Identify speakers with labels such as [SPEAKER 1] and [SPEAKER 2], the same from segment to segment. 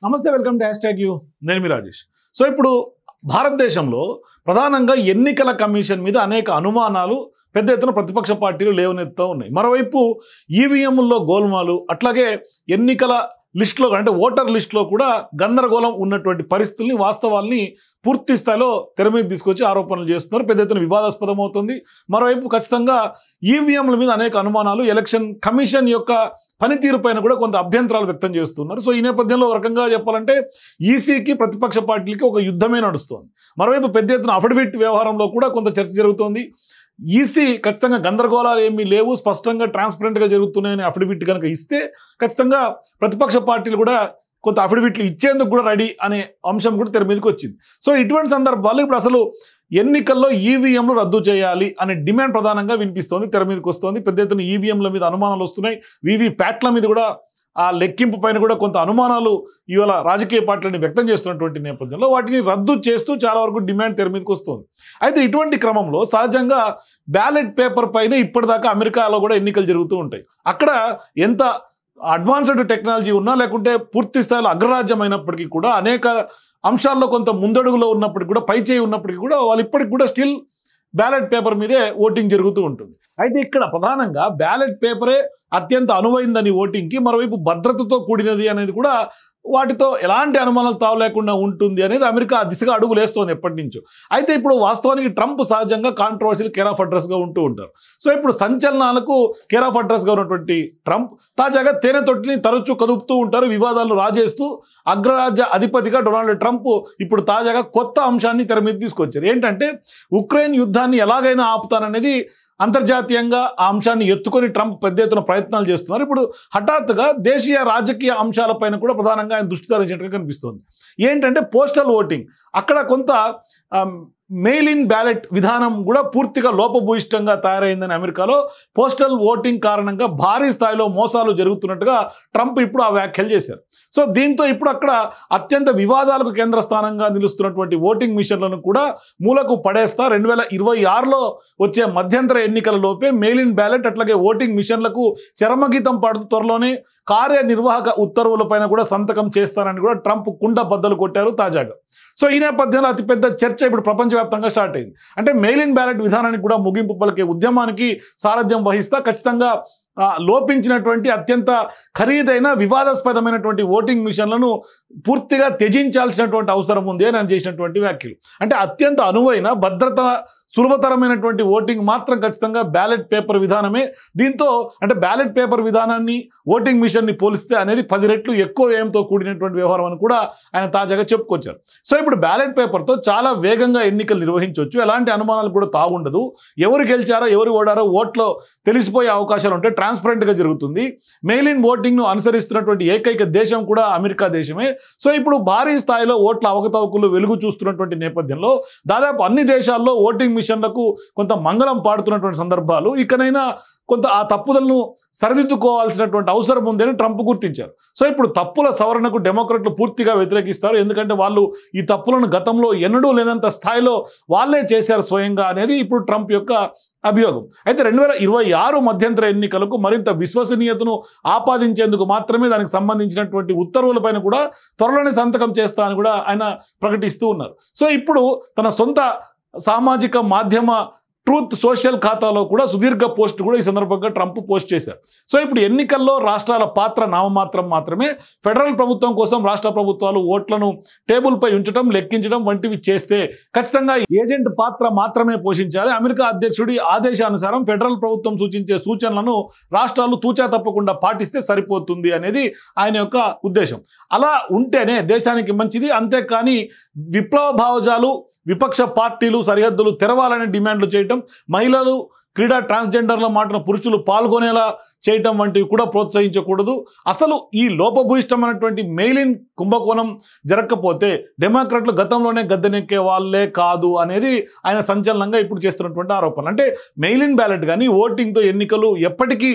[SPEAKER 1] నమస్తే, welcome to hashtag you. నేను మీ Rajesh. So ఇప్పుడు భారతదేశంలో ప్రధానంగా ఎన్నికల కమిషన్ మీద అనేక అనుమానాలు పెద్ద ఎత్తున ప్రతిపక్ష పార్టీలు లేవనెత్తుతూ ఉన్నాయి. మరోవైపు ఈవీఎంల్లో గోల్మాలు, అట్లాగే ఎన్నికల లిస్టులో అంటే ఓటర్ లిస్టులో కూడా గందరగోళం ఉన్నటువంటి పరిస్థితుల్ని, వాస్తవాల్ని పూర్తి స్థాయిలో తెర మీద తీసుకొచ్చి ఆరోపణలు చేస్తున్నారు. పెద్ద ఎత్తున వివాదాస్పదం అవుతుంది. మరోవైపు ఖచ్చితంగా ఈవీఎంల మీద అనేక అనుమానాలు, ఎలక్షన్ కమిషన్ యొక్క పనితీరు పైన కూడా కొంత అభ్యంతరాలు వ్యక్తం చేస్తున్నారు. సో ఈ నేపథ్యంలో ఒక రకంగా చెప్పాలంటే ఈసీకి ప్రతిపక్ష పార్టీలకి ఒక యుద్ధమే నడుస్తోంది. మరోవైపు పెద్ద ఎత్తున అఫిడవిట్ వ్యవహారంలో కూడా కొంత చర్చ జరుగుతోంది. ఈసీ ఖచ్చితంగా గందరగోళాలు ఏమీ లేవు, స్పష్టంగా ట్రాన్స్పరెంట్గా జరుగుతున్నాయని అఫిడవిట్ కనుక ఇస్తే ఖచ్చితంగా ప్రతిపక్ష పార్టీలు కూడా కొంత అఫిడవిట్లు ఇచ్చేందుకు కూడా రెడీ అనే అంశం కూడా తెర మీదకి వచ్చింది. సో ఇటువంటి సందర్భాల్లో ఇప్పుడు అసలు ఎన్నికల్లో ఈవీఎంలు రద్దు చేయాలి అనే డిమాండ్ ప్రధానంగా వినిపిస్తోంది, తెర మీదకి వస్తోంది. పెద్ద ఎత్తున ఈవీఎంల మీద అనుమానాలు వస్తున్నాయి. వీవీప్యాట్ల మీద కూడా, ఆ లెక్కింపు పైన కూడా కొంత అనుమానాలు ఇవాళ రాజకీయ పార్టీలని వ్యక్తం చేస్తున్నటువంటి నేపథ్యంలో వాటిని రద్దు చేస్తూ చాలా వరకు డిమాండ్ తెర మీదకి వస్తుంది. అయితే ఇటువంటి క్రమంలో సహజంగా బ్యాలెట్ పేపర్ పైన ఇప్పటిదాకా అమెరికాలో కూడా ఎన్నికలు జరుగుతూ ఉంటాయి. అక్కడ ఎంత అడ్వాన్స్డ్ టెక్నాలజీ ఉన్నా, లేకుంటే పూర్తి స్థాయిలో అగ్రరాజ్యం అయినప్పటికీ కూడా, అనేక అంశాల్లో కొంత ముందడుగులో ఉన్నప్పటికీ కూడా, పైచేయి ఉన్నప్పటికీ కూడా వాళ్ళు ఇప్పటికి కూడా స్టిల్ బ్యాలెట్ పేపర్ మీదే ఓటింగ్ జరుగుతూ ఉంటుంది. అయితే ఇక్కడ ప్రధానంగా బ్యాలెట్ పేపరే అత్యంత అనువైందని ఓటింగ్కి, మరోవైపు భద్రతతో కూడినది అనేది కూడా వాటితో ఎలాంటి అనుమానాలు తావు లేకుండా ఉంటుంది అనేది అమెరికా ఆ దిశగా అడుగులేస్తోంది ఎప్పటి నుంచో. అయితే ఇప్పుడు వాస్తవానికి ట్రంప్ సహజంగా కాంట్రవర్షియల్ కేర్ ఆఫ్ అడ్రస్గా ఉంటూ ఉంటారు. సో ఇప్పుడు సంచలనాలకు కేర్ ఆఫ్ అడ్రస్గా ఉన్నటువంటి ట్రంప్ తాజాగా తేనె తొట్టిని తరచూ కదుపుతూ ఉంటారు, వివాదాలను రాజేస్తూ. అగ్రరాజ్య అధిపతిగా డొనాల్డ్ ట్రంప్ ఇప్పుడు తాజాగా కొత్త అంశాన్ని తెర మీద తీసుకొచ్చారు. ఏంటంటే ఉక్రెయిన్ యుద్ధాన్ని ఎలాగైనా ఆపుతాననేది అంతర్జాతీయంగా ఆ అంశాన్ని ఎత్తుకొని ట్రంప్ పెద్ద ఎత్తున ప్రయత్నాలు చేస్తున్నారు. ఇప్పుడు హఠాత్తుగా దేశీయ రాజకీయ అంశాలపైన కూడా ప్రధానంగా ఆయన దృష్టి సారించినట్టుగా కనిపిస్తుంది. ఏంటంటే పోస్టల్ ఓటింగ్, అక్కడ కొంత మెయిల్ ఇన్ బ్యాలెట్ విధానం కూడా పూర్తిగా లోపభూయిష్టంగా తయారైందని అమెరికాలో పోస్టల్ ఓటింగ్ కారణంగా భారీ స్థాయిలో మోసాలు జరుగుతున్నట్టుగా ట్రంప్ ఇప్పుడు ఆ వ్యాఖ్యలు చేశారు. సో దీంతో ఇప్పుడు అక్కడ అత్యంత వివాదాలకు కేంద్ర స్థానంగా నిలుస్తున్నటువంటి ఓటింగ్ మిషన్లను కూడా మూలకు పడేస్తా 2026లో వచ్చే మధ్యంతర ఎన్నికల లోపే మెయిల్ ఇన్ బ్యాలెట్ అట్లాగే ఓటింగ్ మిషన్లకు చరమగీతం పాడుతూ త్వరలోనే కార్యనిర్వాహక ఉత్తర్వులపైన కూడా సంతకం చేస్తారని కూడా ట్రంప్ కుండ బద్దలు కొట్టారు తాజాగా. సో ఈ నేపథ్యంలో అతిపెద్ద చర్చ ఇప్పుడు ప్రపంచవ్యాప్తంగా స్టార్ట్ అయింది. అంటే మెయిల్ ఇన్ బ్యాలెట్ విధానానికి కూడా ముగింపు పలికే ఉద్యమానికి సారథ్యం వహిస్తా ఖచ్చితంగా లోపించినటువంటి అత్యంత ఖరీదైన వివాదాస్పదమైనటువంటి ఓటింగ్ మిషన్లను పూర్తిగా త్యజించాల్సినటువంటి అవసరం ఉంది అని ఆయన చేసినటువంటి వ్యాఖ్యలు. అంటే అత్యంత అనువైన, భద్రత సులభతరమైనటువంటి ఓటింగ్ మాత్రం ఖచ్చితంగా బ్యాలెట్ పేపర్ విధానమే. దీంతో అంటే బ్యాలెట్ పేపర్ విధానాన్ని ఓటింగ్ మిషన్ని పోలిస్తే అనేది 10 రెట్లు ఎక్కువ వ్యయంతో కూడినటువంటి వ్యవహారం అని కూడా ఆయన తాజాగా చెప్పుకొచ్చారు. సో ఇప్పుడు బ్యాలెట్ పేపర్తో చాలా వేగంగా ఎన్నికలు నిర్వహించవచ్చు, ఎలాంటి అనుమానాలు కూడా తాగుండదు. ఎవరు గెలిచారో ఎవరు ఓడారో ఓట్లో తెలిసిపోయే అవకాశాలు ఉంటాయి, ట్రాన్స్పరెంట్గా జరుగుతుంది. మెయిల్ ఇన్ ఓటింగ్ను అనుసరిస్తున్నటువంటి ఏకైక దేశం కూడా అమెరికా దేశమే. సో ఇప్పుడు భారీ స్థాయిలో ఓట్ల అవకతవకలు వెలుగు చూస్తున్నటువంటి నేపథ్యంలో దాదాపు అన్ని దేశాల్లో ఓటింగ్ మిషన్లకు కొంత మంగళం పాడుతున్నటువంటి సందర్భాలు, ఇకనైనా కొంత ఆ తప్పుదలను సరిదిద్దుకోవాల్సినటువంటి అవసరం ఉందని ట్రంప్ గుర్తించారు. సో ఇప్పుడు తప్పుల సవరణకు డెమోక్రాట్లు పూర్తిగా వ్యతిరేకిస్తారు, ఎందుకంటే వాళ్ళు ఈ తప్పులను గతంలో ఎన్నడూ లేనంత స్థాయిలో వాళ్ళే చేశారు స్వయంగా అనేది ఇప్పుడు ట్రంప్ యొక్క అభియోగం. అయితే 2026 మధ్యంతర ఎన్నికలకు మరింత విశ్వసనీయతను ఆపాదించేందుకు మాత్రమే దానికి సంబంధించినటువంటి ఉత్తర్వులపైన కూడా త్వరలోనే సంతకం చేస్తా అని కూడా ఆయన ప్రకటిస్తూ ఉన్నారు. సో ఇప్పుడు తన సొంత సామాజిక మాధ్యమ ట్రూత్ సోషల్ ఖాతాలో కూడా సుదీర్ఘ పోస్ట్ కూడా ఈ సందర్భంగా ట్రంప్ పోస్ట్ చేశారు. సో ఇప్పుడు ఎన్నికల్లో రాష్ట్రాల పాత్ర నామమాత్రం మాత్రమే. ఫెడరల్ ప్రభుత్వం కోసం రాష్ట్ర ప్రభుత్వాలు ఓట్లను టేబుల్పై ఉంచడం, లెక్కించడం వంటివి చేస్తే ఖచ్చితంగా ఏజెంట్ పాత్ర మాత్రమే పోషించాలి. అమెరికా అధ్యక్షుడి ఆదేశానుసారం ఫెడరల్ ప్రభుత్వం సూచించే సూచనలను రాష్ట్రాలు తూచా తప్పకుండా పాటిస్తే సరిపోతుంది అనేది ఆయన యొక్క ఉద్దేశం. అలా ఉంటేనే దేశానికి మంచిది. అంతేకాని విప్లవ భావజాలు, విపక్ష పార్టీలు సరిహద్దులు తెరవాలని డిమాండ్లు చేయటం, మహిళలు, క్రీడా, ట్రాన్స్జెండర్ల మాటను పురుషులు పాల్గొనేలా చేయటం వంటివి కూడా ప్రోత్సహించకూడదు. అసలు ఈ లోపభూయిష్టమైనటువంటి మెయిల్ ఇన్ కుంభకోణం జరగకపోతే డెమోక్రాట్లు గతంలోనే గద్దెనెక్కే వాళ్ళే కాదు అనేది ఆయన సంచలనంగా ఇప్పుడు చేస్తున్నటువంటి ఆరోపణ. అంటే మెయిల్ ఇన్ బ్యాలెట్ కానీ ఓటింగ్తో ఎన్నికలు ఎప్పటికీ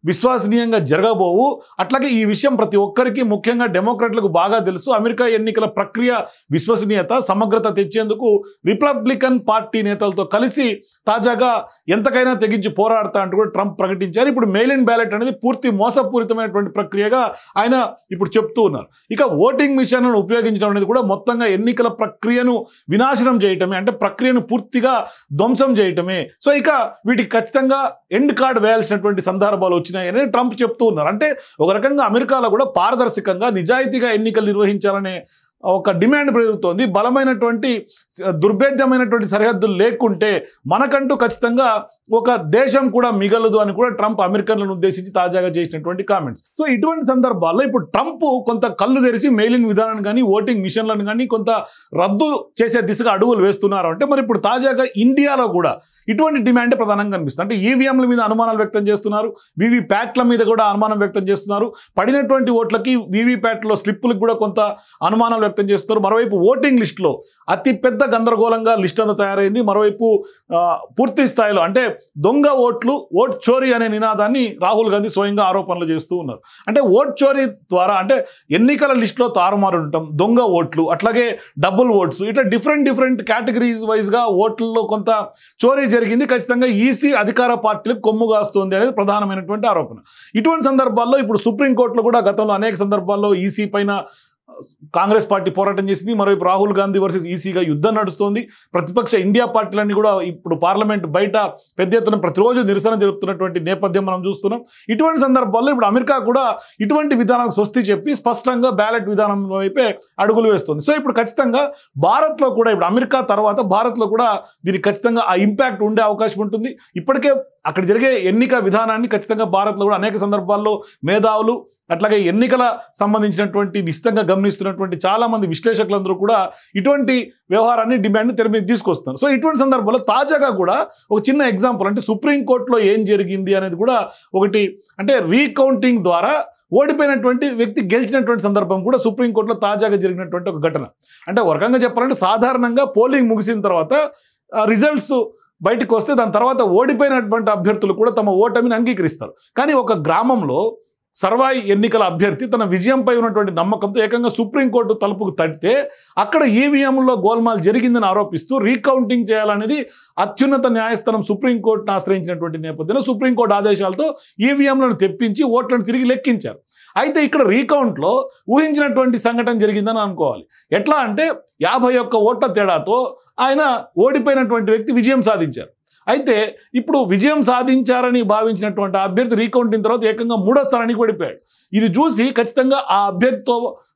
[SPEAKER 1] విశ్వసనీయంగా జరగబోవు. అట్లాగే ఈ విషయం ప్రతి ఒక్కరికి ముఖ్యంగా డెమోక్రాట్లకు బాగా తెలుసు. అమెరికా ఎన్నికల ప్రక్రియ విశ్వసనీయత సమగ్రత తెచ్చేందుకు రిపబ్లికన్ పార్టీ నేతలతో కలిసి తాజాగా ఎంతకైనా తెగించి పోరాడతా అంటూ కూడా ట్రంప్ ప్రకటించారు. ఇప్పుడు మెయిల్ ఇన్ బ్యాలెట్ అనేది పూర్తి మోసపూరితమైనటువంటి ప్రక్రియగా ఆయన ఇప్పుడు చెప్తూ ఉన్నారు. ఇక ఓటింగ్ మిషన్లను ఉపయోగించడం అనేది కూడా మొత్తంగా ఎన్నికల ప్రక్రియను వినాశనం చేయటమే, అంటే ప్రక్రియను పూర్తిగా ధ్వంసం చేయటమే. సో ఇక వీటికి ఖచ్చితంగా ఎండ్ కార్డ్ వేయాల్సినటువంటి సందర్భాలు వచ్చినాయని ట్రంప్ చెప్తూ ఉన్నారు. అంటే ఒక రకంగా అమెరికాలో కూడా పారదర్శకంగా నిజాయితీగా ఎన్నికలు నిర్వహించాలనే ఒక డిమాండ్ పెరుగుతోంది. బలమైనటువంటి దుర్భేద్యమైనటువంటి సరిహద్దులు లేకుంటే మనకంటూ ఖచ్చితంగా ఒక దేశం కూడా మిగలదు అని కూడా ట్రంప్ అమెరికన్లను ఉద్దేశించి తాజాగా చేసినటువంటి కామెంట్స్. సో ఇటువంటి సందర్భాల్లో ఇప్పుడు ట్రంప్ కొంత కళ్ళు తెరిచి మెయిలింగ్ విధానాన్ని కానీ ఓటింగ్ మిషన్లను కానీ కొంత రద్దు చేసే దిశగా అడుగులు వేస్తున్నారు. అంటే మరి ఇప్పుడు తాజాగా ఇండియాలో కూడా ఇటువంటి డిమాండ్ ప్రధానంగా కనిపిస్తుంది. అంటే ఈవీఎంల మీద అనుమానాలు వ్యక్తం చేస్తున్నారు, వీవీప్యాట్ల మీద కూడా అనుమానం వ్యక్తం చేస్తున్నారు, పడినటువంటి ఓట్లకి వీవీప్యాట్లో స్లిప్పులకు కూడా కొంత అనుమానాలు వ్యక్తం చేస్తున్నారు. మరోవైపు ఓటింగ్ లిస్టులో అతి పెద్ద గందరగోళంగా లిస్ట్ అంతా తయారైంది. మరోవైపు పూర్తి స్థాయిలో అంటే దొంగ ఓట్లు, ఓట్ చోరీ అనే నినాదాన్ని రాహుల్ గాంధీ స్వయంగా ఆరోపణలు చేస్తూ ఉన్నారు. అంటే ఓట్ చోరీ ద్వారా అంటే ఎన్నికల లిస్టులో తారుమారు ఉండటం, దొంగ ఓట్లు, అట్లాగే డబుల్ ఓట్స్, ఇట్లా డిఫరెంట్ కేటగిరీస్ వైజ్గా ఓట్లలో కొంత చోరీ జరిగింది. ఖచ్చితంగా ఈసీ అధికార పార్టీలకు కొమ్ము కాస్తుంది అనేది ప్రధానమైనటువంటి ఆరోపణ. ఇటువంటి సందర్భాల్లో ఇప్పుడు సుప్రీంకోర్టులో కూడా గతంలో అనేక సందర్భాల్లో ఈసీ పైన కాంగ్రెస్ పార్టీ పోరాటం చేసింది. మరోవైపు రాహుల్ గాంధీ వర్సెస్ ఈసీగా యుద్ధం నడుస్తోంది. ప్రతిపక్ష ఇండియా పార్టీలన్నీ కూడా ఇప్పుడు పార్లమెంట్ బయట పెద్ద ఎత్తున ప్రతిరోజు నిరసన జరుపుతున్నటువంటి నేపథ్యం మనం చూస్తున్నాం. ఇటువంటి సందర్భాల్లో ఇప్పుడు అమెరికా కూడా ఇటువంటి విధానాలకు స్వస్తి చెప్పి స్పష్టంగా బ్యాలెట్ విధానం వైపే అడుగులు వేస్తుంది. సో ఇప్పుడు ఖచ్చితంగా భారత్లో కూడా ఇప్పుడు అమెరికా తర్వాత భారత్లో కూడా దీనికి ఖచ్చితంగా ఆ ఇంపాక్ట్ ఉండే అవకాశం ఉంటుంది. ఇప్పటికే అక్కడ జరిగే ఎన్నిక విధానాన్ని ఖచ్చితంగా భారత్లో కూడా అనేక సందర్భాల్లో మేధావులు అట్లాగే ఎన్నికల సంబంధించినటువంటి నిశ్చితంగా గమనిస్తున్నటువంటి చాలామంది విశ్లేషకులందరూ కూడా ఇటువంటి వ్యవహారాన్ని డిమాండ్ తెర మీద తీసుకొస్తున్నారు. సో ఇటువంటి సందర్భంలో తాజాగా కూడా ఒక చిన్న ఎగ్జాంపుల్ అంటే సుప్రీంకోర్టులో ఏం జరిగింది అనేది కూడా ఒకటి, అంటే రీకౌంటింగ్ ద్వారా ఓడిపోయినటువంటి వ్యక్తి గెలిచినటువంటి సందర్భం కూడా సుప్రీంకోర్టులో తాజాగా జరిగినటువంటి ఒక ఘటన. అంటే ఒక రకంగా చెప్పాలంటే సాధారణంగా పోలింగ్ ముగిసిన తర్వాత రిజల్ట్స్ బయటకు వస్తే దాని తర్వాత ఓడిపోయినటువంటి అభ్యర్థులు కూడా తమ ఓటమిని అంగీకరిస్తారు. కానీ ఒక గ్రామంలో సర్వాయి ఎన్నికల అభ్యర్థి తన విజయంపై ఉన్నటువంటి నమ్మకంతో ఏకంగా సుప్రీంకోర్టు తలుపుకు తడితే అక్కడ ఈవీఎంలో గోల్మాల్ జరిగిందని ఆరోపిస్తూ రీకౌంటింగ్ చేయాలనేది అత్యున్నత న్యాయస్థానం సుప్రీంకోర్టును ఆశ్రయించినటువంటి నేపథ్యంలో సుప్రీంకోర్టు ఆదేశాలతో ఈవీఎంలను తెప్పించి ఓట్లను తిరిగి లెక్కించారు. అయితే ఇక్కడ రీకౌంట్లో ఊహించినటువంటి సంఘటన జరిగిందని అనుకోవాలి. ఎట్లా అంటే 51 ఓట్ల తేడాతో ఆయన ఓడిపోయినటువంటి వ్యక్తి విజయం సాధించారు. అయితే ఇప్పుడు విజయం సాధించారని భావించినటువంటి అభ్యర్థి రీకౌంటింగ్ తర్వాత ఏకంగా 3వ స్థానానికి ఓడిపోయాడు. ఇది చూసి ఖచ్చితంగా ఆ అభ్యర్థితో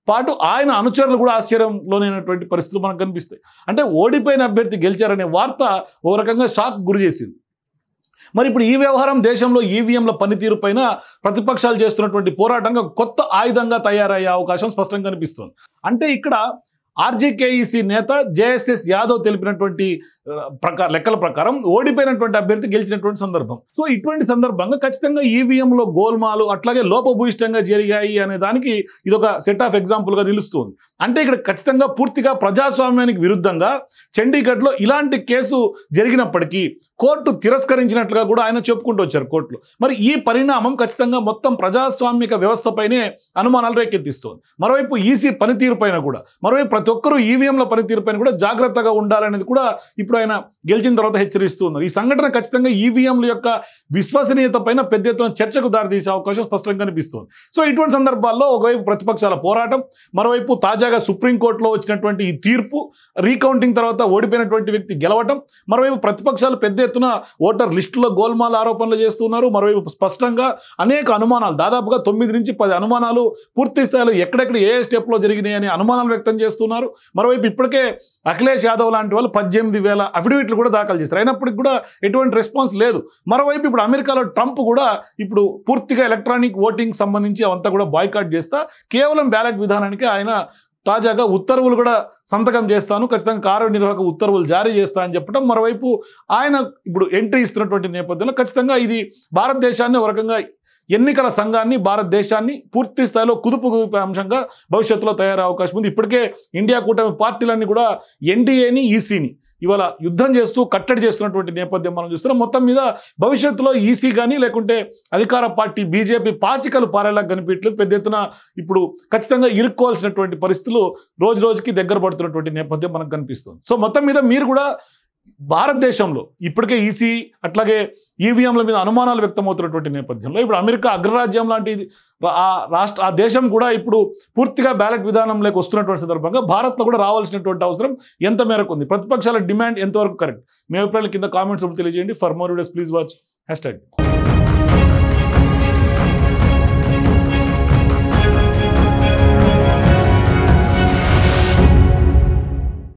[SPEAKER 1] పాటు ఆయన అనుచరులు కూడా ఆశ్చర్యంలోనైనటువంటి పరిస్థితులు మనకు కనిపిస్తాయి. అంటే ఓడిపోయిన అభ్యర్థి గెలిచారనే వార్త ఓ రకంగా షాక్ గురి చేసింది. మరి ఇప్పుడు ఈ వ్యవహారం దేశంలో ఈవీఎంల పనితీరు పైన ప్రతిపక్షాలు చేస్తున్నటువంటి పోరాటంగా కొత్త ఆయుధంగా తయారయ్యే అవకాశం స్పష్టంగా కనిపిస్తుంది. అంటే ఇక్కడ ఆర్జేకేఈసీ నేత జేఎస్ఎస్ యాదవ్ తెలిపినటువంటి లెక్కల ప్రకారం ఓడిపోయినటువంటి అభ్యర్థి గెలిచినటువంటి సందర్భం. సో ఇటువంటి సందర్భంగా ఖచ్చితంగా ఈవీఎంలో గోల్మాలు అట్లాగే లోపభూయిష్టంగా జరిగాయి అనే దానికి ఇదొక సెట్ ఆఫ్ ఎగ్జాంపుల్గా నిలుస్తుంది. అంటే ఇక్కడ ఖచ్చితంగా పూర్తిగా ప్రజాస్వామ్యానికి విరుద్ధంగా చండీగఢ్లో ఇలాంటి కేసు జరిగినప్పటికీ కోర్టు తిరస్కరించినట్లుగా కూడా ఆయన చెప్పుకుంటూ వచ్చారు కోర్టులో. మరి ఈ పరిణామం ఖచ్చితంగా మొత్తం ప్రజాస్వామిక వ్యవస్థపైనే అనుమానాలు రేకెత్తిస్తోంది. మరోవైపు ఈసీ పనితీరు పైన కూడా, మరోవైపు ప్రతి ఒక్కరూ ఈవీఎంల పనితీరు పైన కూడా జాగ్రత్తగా ఉండాలనేది కూడా ఇప్పుడు ఆయన గెలిచిన తర్వాత హెచ్చరిస్తూ ఉన్నారు. ఈ సంఘటన ఖచ్చితంగా ఈవీఎంల యొక్క విశ్వసనీయత పైన పెద్ద ఎత్తున చర్చకు దారితీసే అవకాశం స్పష్టంగా కనిపిస్తుంది. సో ఇటువంటి సందర్భాల్లో ఒకవైపు ప్రతిపక్షాల పోరాటం, మరోవైపు తాజాగా సుప్రీంకోర్టులో వచ్చినటువంటి ఈ తీర్పు, రీకౌంటింగ్ తర్వాత ఓడిపోయినటువంటి వ్యక్తి గెలవటం, మరోవైపు ప్రతిపక్షాలు పెద్ద ఎత్తున ఓటర్ లిస్టులో గోల్మాల్ ఆరోపణలు చేస్తున్నారు. మరోవైపు స్పష్టంగా అనేక అనుమానాలు, దాదాపుగా 9 నుంచి 10 అనుమానాలు పూర్తి స్థాయిలో ఎక్కడెక్కడ ఏ స్టెప్లో జరిగినాయి అనే అనుమానాలు వ్యక్తం చేస్తున్నారు. మరోవైపు ఇప్పటికే అఖిలేష్ యాదవ్ లాంటి వాళ్ళు 18,000 అఫిడవిట్లు కూడా దాఖలు చేస్తారు. అయినప్పటికీ కూడా ఎటువంటి రెస్పాన్స్ లేదు. మరోవైపు ఇప్పుడు అమెరికాలో ట్రంప్ కూడా ఇప్పుడు పూర్తిగా ఎలక్ట్రానిక్ ఓటింగ్ సంబంధించి అవంతా కూడా బాయ్కాట్ చేస్తా కేవలం బ్యాలెట్ విధానానికి ఆయన తాజాగా ఉత్తర్వులు కూడా సంతకం చేస్తాను, ఖచ్చితంగా కార్యనిర్వాహక ఉత్తర్వులు జారీ చేస్తా అని చెప్పడం, మరోవైపు ఆయన ఇప్పుడు ఎంట్రీ ఇస్తున్నటువంటి నేపథ్యంలో ఖచ్చితంగా ఇది భారతదేశాన్ని ఒక రకంగా ఎన్నికల సంఘాన్ని, భారతదేశాన్ని పూర్తి స్థాయిలో కుదుపు అంశంగా భవిష్యత్తులో తయారయ్యే అవకాశం ఉంది. ఇప్పటికే ఇండియా కూటమి పార్టీలన్నీ కూడా ఎన్డీఏని, ఈసీని ఇవాళ యుద్ధం చేస్తూ కట్టడి చేస్తున్నటువంటి నేపథ్యం మనం చూస్తున్నాం. మొత్తం మీద భవిష్యత్తులో ఈసీ కానీ లేకుంటే అధికార పార్టీ బీజేపీ పాచికలు పారేలా కనిపించలేదు. పెద్ద ఎత్తున ఇప్పుడు ఖచ్చితంగా ఇరుక్కోవాల్సినటువంటి పరిస్థితులు రోజు రోజుకి దగ్గర పడుతున్నటువంటి నేపథ్యం మనకు కనిపిస్తుంది. సో మొత్తం మీద మీరు కూడా భారతదేశంలో ఇప్పటికే ఈసీ అట్లాగే ఈవీఎంల మీద అనుమానాలు వ్యక్తమవుతున్నటువంటి నేపథ్యంలో ఇప్పుడు అమెరికా అగ్రరాజ్యం లాంటి ఆ దేశం కూడా ఇప్పుడు పూర్తిగా బ్యాలెట్ విధానంలోకి వస్తున్నటువంటి సందర్భంగా భారత్లో కూడా రావాల్సినటువంటి అవసరం ఎంత మేరకు ఉంది, ప్రతిపక్షాల డిమాండ్ ఎంతవరకు కరెక్ట్? మీ అభిప్రాయాలు కింద కామెంట్స్ తెలియజేయండి. For more videos please watch #.